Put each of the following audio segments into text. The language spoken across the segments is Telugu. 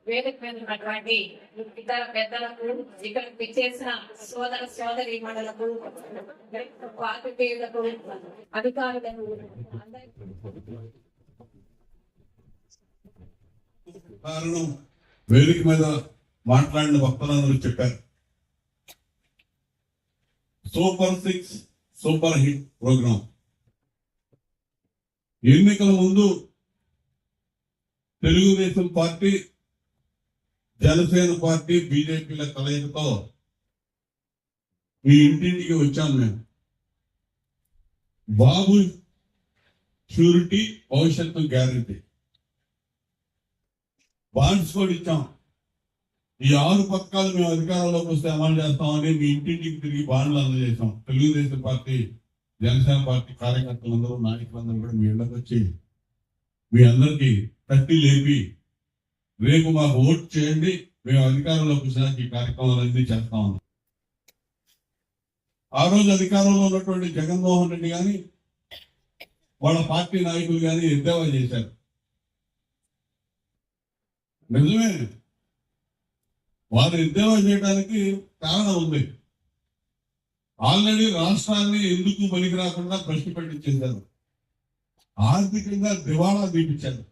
వేదిక మీద ఉన్నటువంటి ఇతర పెద్దలకు, ఇక్కడ పిచ్చేసిన సోదర సోదరి మండలకు, పాత్రికేయులకు, అధికారులకు వేదిక మీద మాట్లాడిన వక్తలందరూ చెప్పారు. Super 6 super hit program. ఎన్నికల ముందు తెలుగుదేశం పార్టీ, జనసేన పార్టీ, బీజేపీల కలయికతో మీ ఇంటింటికి వచ్చాం. మేము బాబు షూరిటీ, భవిష్యత్తు గ్యారంటీ బాండ్స్ కూడా ఇచ్చాం. ఈ 6 పథకాలు మేము అధికారంలోకి వస్తే అమలు చేస్తామని మీ ఇంటింటికి తిరిగి బాండ్లు అందజేసాం. తెలుగుదేశం పార్టీ, జనసేన పార్టీ కార్యకర్తలందరూ, నాయకులందరూ కూడా మీ ఇళ్ళకి వచ్చి మీ అందరికీ తట్టి లేపి రేపు మాకు ఓటు చేయండి, మేము అధికారంలోకి వచ్చినాక ఈ కార్యక్రమాలన్నీ చేస్తా ఉన్నాం. ఆ రోజు అధికారంలో ఉన్నటువంటి జగన్మోహన్ రెడ్డి కానీ వాళ్ళ పార్టీ నాయకులు కానీ ఎద్దేవా చేశారు. నిజమే, వారు ఎద్దేవా చేయడానికి కారణం ఉంది. ఆల్రెడీ రాష్ట్రాన్ని ఎందుకు పనికి రాకుండా ప్రశ్న పెట్టించేశారు. ఆర్థికంగా దివాళా తీపించారు.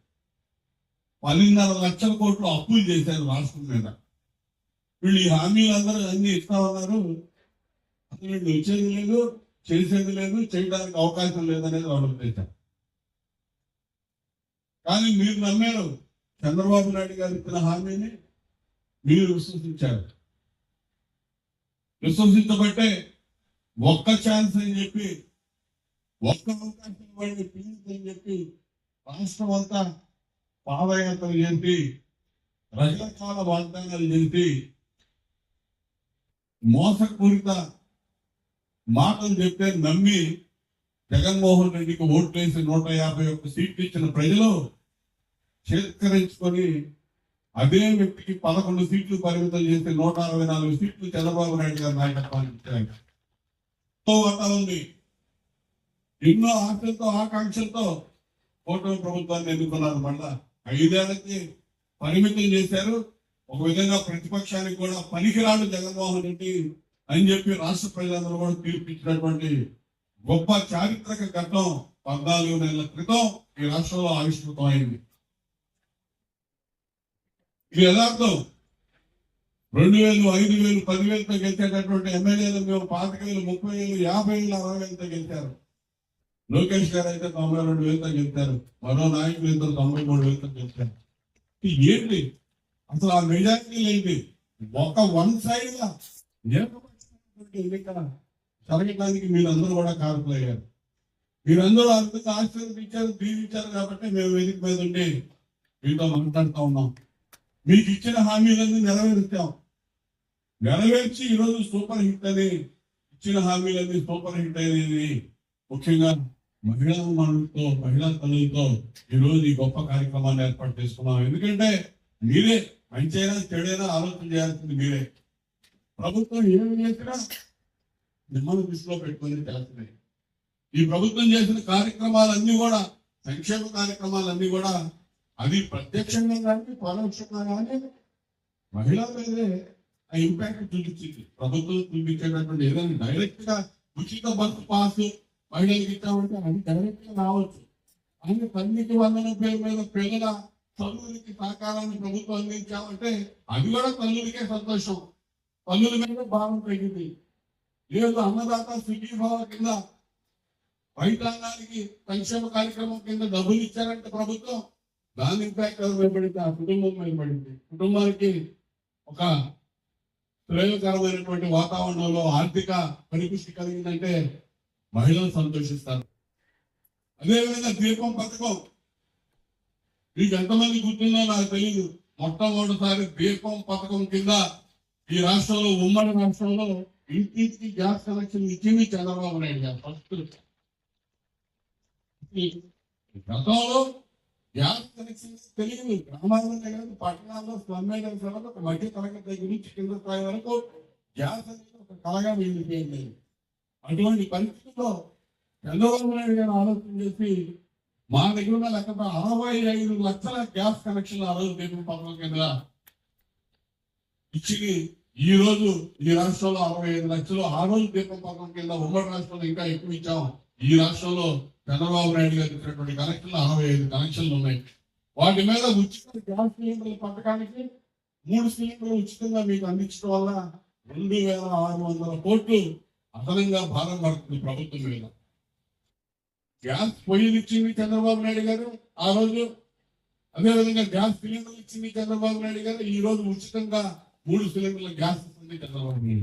10.5 లక్షల కోట్లు అప్పులు చేశారు రాష్ట్రం మీద. వీళ్ళు ఈ హామీలందరూ అన్ని ఇస్తా ఉన్నారు, అసలు వీళ్ళు వచ్చేది లేదు, చేసేది లేదు, చేయడానికి అవకాశం లేదనేది వాళ్ళ ఉద్దేశం. కానీ మీరు నమ్మారు. చంద్రబాబు నాయుడు గారు ఇచ్చిన హామీని మీరు విశ్వసించారు. విశ్వసించబట్టే ఒక్క ఛాన్స్ అని చెప్పి, ఒక్క అవకాశం ఇవ్వండి ప్లీజ్ అని చెప్పి రాష్ట్రం అంతా పాదయాత్రలు చేసి, రకరకాల వాగ్దానాలు చేసి, మోసపూరిత మాటలు చెప్తే నమ్మి జగన్మోహన్ రెడ్డికి ఓట్లేసి 151 సీట్లు ఇచ్చిన ప్రజలు చేత్కరించుకొని అదే వ్యక్తికి 11 సీట్లు పరిమితం చేసి 164 సీట్లు చంద్రబాబు నాయుడు గారి నాయకత్వాన్ని ఇచ్చారు. ఉంది. ఎన్నో ఆశలతో, ఆకాంక్షలతో కూటమి ప్రభుత్వాన్ని ఎన్నుకున్నారు. మళ్ళా 5 ఏళ్లకి పరిమితం చేశారు. ఒక విధంగా ప్రతిపక్షానికి కూడా పనికిరాడు జగన్మోహన్ రెడ్డి అని చెప్పి రాష్ట్ర ప్రజలందరూ కూడా తీర్పిచ్చినటువంటి గొప్ప చారిత్రక ఘట్టం 14 నెలల క్రితం ఈ రాష్ట్రంలో ఆవిష్కృతం అయింది. ఇది యథార్థం. 2,000, 5,000, 10,000తో గెలిచేటటువంటి ఎమ్మెల్యేలు మేము 25,000, 30,000, 50,000, 60,000తో గెలిచారు. లోకేష్ గారు అయితే 92,000తో గెలిచారు. మరో నాయకులు ఇద్దరు 93,000తో గెలిచారు. ఏంటి అసలు ఆ మెజారిటీ ఏంటి? ఒక వన్ సైడ్ గా ఎన్నిక జరగడానికి మీరందరూ కూడా కారకులయ్యారు. మీరందరూ అద్భుత ఆశీర్వదించారు, దీవించారు కాబట్టి మేము వేదిక మీద ఉండి మీతో మాట్లాడుతూ ఉన్నాం. మీకు ఇచ్చిన హామీలన్నీ నెరవేర్చాం. నెరవేర్చి ఈరోజు సూపర్ హిట్ అని ఇచ్చిన హామీలన్నీ సూపర్ హిట్ అనేది ముఖ్యంగా మహిళా మనులతో, మహిళా తల్లులతో ఈరోజు ఈ గొప్ప కార్యక్రమాన్ని ఏర్పాటు చేసుకున్నాం. ఎందుకంటే మీరే మంచైనా చెడైనా ఆలోచన చేయాల్సింది మీరే. ప్రభుత్వం ఏమి చేసినా మిమ్మల్ని దృష్టిలో పెట్టుకుని చేస్తున్నాయి. ఈ ప్రభుత్వం చేసిన కార్యక్రమాలన్నీ కూడా, సంక్షేమ కార్యక్రమాలన్నీ కూడా, అది ప్రత్యక్షంగా కానీ పరోక్షంగా కానీ మహిళల మీదే ఆ ఇంపాక్ట్ చూపించింది. ప్రభుత్వం చూపించేటటువంటి ఏదైనా డైరెక్ట్ గా ఉచిత బస్సు పాస్ మహిళలకు ఇచ్చామంటే అది డైరెక్ట్ గా రావచ్చు. అని తల్లికి వందన పేరు మీద పిల్లల తల్లులకి సహకారాన్ని ప్రభుత్వం అందించామంటే అది కూడా తల్లులకే సంతోషం, తల్లుల మీద భావం తగ్గింది. లేదు అన్నదాత సుఖీభావ కింద రైతాంగానికి సంక్షేమ కార్యక్రమం కింద డబ్బులు ఇచ్చారంటే ప్రభుత్వం, దాని ఇంపాక్ట్ ఎవరు పడింది? ఆ కుటుంబం మీద పడింది. కుటుంబానికి ఒక శ్రేయకరమైనటువంటి వాతావరణంలో ఆర్థిక పరిపుష్టి కలిగిందంటే మహిళలు సంతోషిస్తారు. అదేవిధంగా దీపం పథకం మీకు ఎంతమంది గుర్తుందో నాకు తెలియదు. మొట్టమొదటిసారి దీపం పథకం కింద ఈ రాష్ట్రంలో, ఉమ్మడి రాష్ట్రంలో ఇంటికి గ్యాస్ కనెక్షన్ ఇచ్చింది చంద్రబాబు నాయుడు గారు ఫస్ట్. గతంలో గ్యాస్ కనెక్షన్ తెలియదు. గ్రామాలనే కాదు, పట్టణాల్లో స్లమ్ ఏరియాస్ వరకు ఒక మధ్య తరగతి దగ్గర నుంచి కింద స్థాయి వరకు గ్యాస్ అనేది ఒక కళగా మిగిలిపోయింది. అటువంటి పరిస్థితుల్లో చంద్రబాబు నాయుడు గారు ఆలోచన చేసి మా దగ్గర ఉన్న లెక్కతో 65 లక్షల గ్యాస్ కనెక్షన్లు ఆ రోజు దీపం పథకం కింద ఇచ్చి ఈ రోజు ఈ రాష్ట్రంలో 65 లక్షలు ఆ రోజు దీపం పథకం కింద ఉమ్మడి రాష్ట్రంలో ఇంకా ఎక్కువ ఇచ్చాం. ఈ రాష్ట్రంలో చంద్రబాబు నాయుడు గారు ఇచ్చినటువంటి కనెక్షన్లు 65 కనెక్షన్లు ఉన్నాయి. వాటి మీద ఉచిత గ్యాస్ సిలిండర్ల పథకానికి 3 సిలిండర్లు ఉచితంగా మీకు అందించడం వల్ల 2,600 కోట్లు అదనంగా భారం పడుతుంది ప్రభుత్వం మీద. గ్యాస్ పొయ్యిలు ఇచ్చింది చంద్రబాబు నాయుడు గారు ఆ రోజు, అదేవిధంగా గ్యాస్ సిలిండర్లు ఇచ్చింది చంద్రబాబు నాయుడు గారు. ఈ రోజు ఉచితంగా 3 సిలిండర్ల గ్యాస్ ఇస్తుంది చంద్రబాబు నాయుడు.